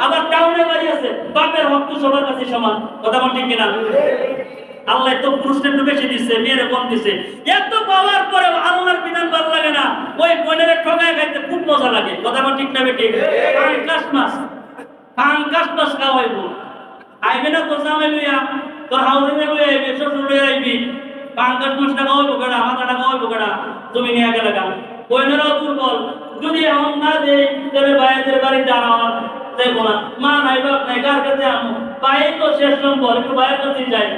আবার টাউনে বাড়ি আছে, বাপের হক তো সবার কাছে সমান। কথা বল ঠিক কিনা? আল্লাহ তো পুরুষকে একটু বেশি দিচ্ছে, মেয়েরে কম দিচ্ছে। এত পাওয়ার পরে আল্লাহর বিধান ভালো লাগে না, ওই বোনের ঠকায় খাইতে খুব মজা লাগে। কথা বল ঠিক না বেঠিক? পাঙ্কাশ মাছ খাওয়াইবো, আইবে না তোর জামাই লইয়া, তোর হাউজিনে লইয়া আইবি, শ্বশুর লইয়া আইবি, পাঙ্কাশ মাছ টাকা হইবো কেডা, মাথা টাকা হইবো কেডা, তুমি নিয়ে গেলে গা। বোনেরাও দুর্বল, যদি এখন না দেয় তাহলে ভাইদের বাড়িতে আনার দেখবো না, মা নাই বাপ নাই, কার কাছে আমো, ভাই তো শেষ সম্পদ, একটু ভাইয়ের কাছে যাই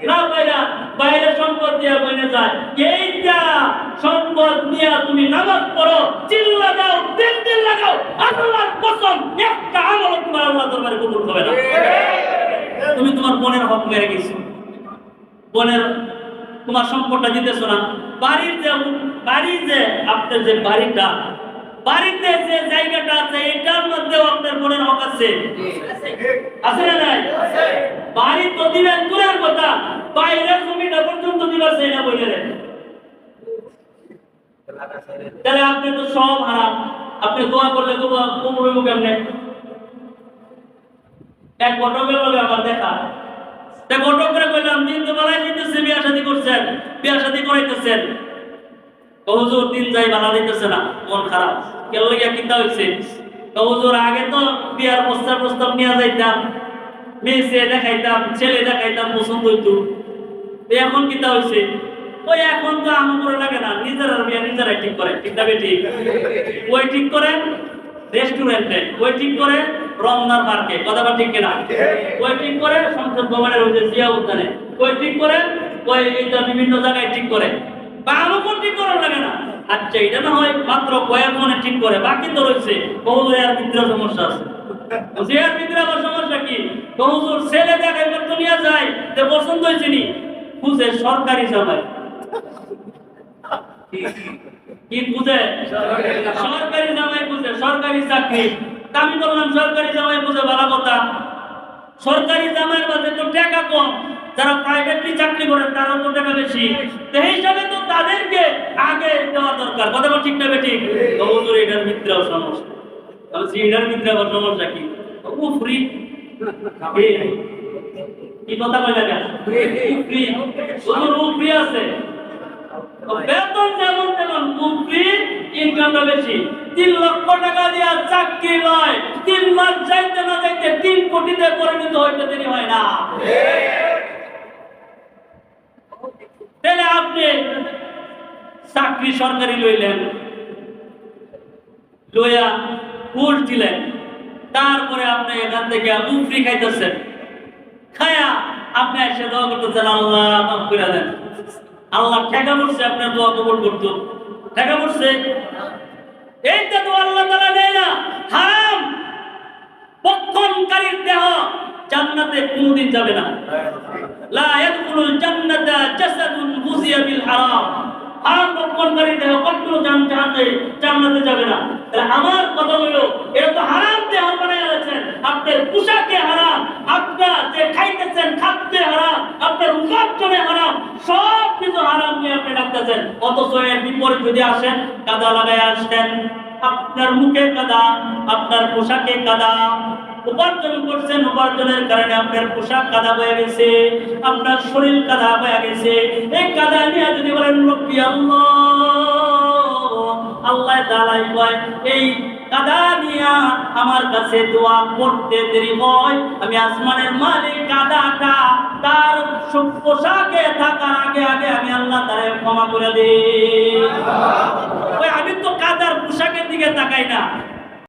না, ভাইরা বাইরে সম্পদ দিয়া বইনে যায়। এইটা সম্পদ নিয়ে তুমি নামাজ পড়ো, চিল্লা দাও, দিল লাগাও, আল্লাহর কসম একটা আমল তোমার আল্লাহ দরবারে কবুল হবে না। তুমি তোমার বোনের হক মেরে গেছো, বোনের তোমার সম্পদটা দিতেছো না। বাড়ির যে আপনার যে বাড়িটা, বাড়িতে যে জায়গাটা আছে এটার মধ্যেও আপনার বোনের হক আছে, আছে না নাই? বাড়ি তো দিবেন দূরের কথা, বাইরের জমিটা পর্যন্ত দিবার চাই না বইলে, তাহলে আপনি তো সব হারাম। আপনি দোয়া করলে দোয়া কবুল হইব কেমনে? এক ঘটকের লগে আমার দেখা, ঘটকরে কইলাম দিন তো বালাই দিতেছে, বিয়া শাদী করছেন, বিয়া শাদী করাইতেছেন, হুজুর দিন যাই বালা দিতেছে না, মন খারাপ। কেন লাগিয়া কিতা হইছে? হুজুর আগে তো বিয়ার প্রস্তাব নিয়ে যাইতাম, মেয়ে দেখাইতাম, ছেলে দেখাইতাম, পছন্দ হইতো, এখন কিতা হইছে? ওই এখন তো আম করে লাগে না, নিজেরা বিয়া নিজেরাই ঠিক করে। ঠিক না বেঠিক? ওই ঠিক করে রেস্টুরেন্টে, ওই ঠিক করে রমনার পার্কে। কথা বল ঠিক কিনা? ওই ঠিক করে সংসদ ভবনের ওই যে জিয়া উদ্যানে, ওই ঠিক করে ওই এইটা বিভিন্ন জায়গায় ঠিক করে, বা আমও ঠিক করার লাগে না। আচ্ছা এটা না হয় মাত্র কয়েক মনে ঠিক করে, বাকি তো রয়েছে বহু এর ভিতরে সমস্যা আছে। জিয়ার ভিতরে আবার সমস্যা কি? হুজুর ছেলে দেখাইবার তো নিয়ে যায়, যে পছন্দ হয়েছে নি, খুঁজে সরকারি জামাই। কি বুঝে? সরকারি জামাই বুঝে, সরকারি চাকরি। আমি বললাম সরকারি জামাই বুঝে ভালো কথা, সরকারি জামাইয়ের মধ্যে তো টাকা কম, যারা প্রাইভেটলি চাকরি করেন তারা তো টাকা বেশি, সেই হিসাবে তো তাদেরকে আগে দেওয়া দরকার। কথা বল ঠিক না বেঠিক? হুজুর এটার ভিতরে সমস্যা। বলছি এটার ভিতরে আবার সমস্যা কি? ফ্রি কি কথা বলে গেল? ফ্রি ফ্রি আছে, বেতন যেমন তেমন, ফ্রি ইনকামটা বেশি। 3 লক্ষ টাকা দিয়ে চাকরি নয়, 3 মাস যাইতে না যাইতে 3 কোটিতে পরিণত হইতে দেরি হয় না। তাহলে আপনি চাকরি সরকারি লইলেন, লইয়া ঘুষ দিলেন, তারপরে আপনি এখান থেকে উফরি খাইতেছেন, খায়া আপনি এসে দোয়া করতেছেন আল্লাহ মাফ করে দেন। আল্লাহ ঠেকা পড়ছে আপনার দোয়া কবুল করতো, ঠেকা পড়ছে। এইটা তো আল্লাহ তাআলা দেয় না। হারাম ভক্ষণকারীর দেহ জান্নাতে কোনদিন যাবে না। লা ইয়াদখুলুল জান্নাতা জাসাদুন গুযিয়া বিল হারাম। হারাম ভক্ষণকারী দেহ কখনো জান্নাতে যাবে না। তাহলে আমার কথা হলো, এটা তো হারাম দেহ বানায় আছেন, আপনার পোশাকে হারাম, আপনার যে খাইতেছেন খাদ্যে হারাম, আপনার উপার্জনে হারাম, সব কিছু হারাম নিয়ে আপনি ডাকতেছেন। অথচ এর বিপরীত যদি আসেন, কাদা লাগায় আসেন, আপনার মুখে কাদা, আপনার পোশাকে কাদা, উপার্জন করছেন, উপার্জনের কারণে আপনার পোশাক কাদা হয়ে গেছে, আপনার শরীর কাদা হয়ে গেছে। এই কাদা নিয়ে যদি বলেন রব্বি আল্লাহ, আল্লাহ তাআলাই কয় এই কাদা নিয়া আমার কাছে দোয়া করতে দেরি হয়, আমি আসমানের মালিক কাদাটা তার পোশাকে থাকার আগে আগে আমি আল্লাহ তাআলা ক্ষমা করে দিই। আমি তো কাদার পোশাকের দিকে তাকাই না,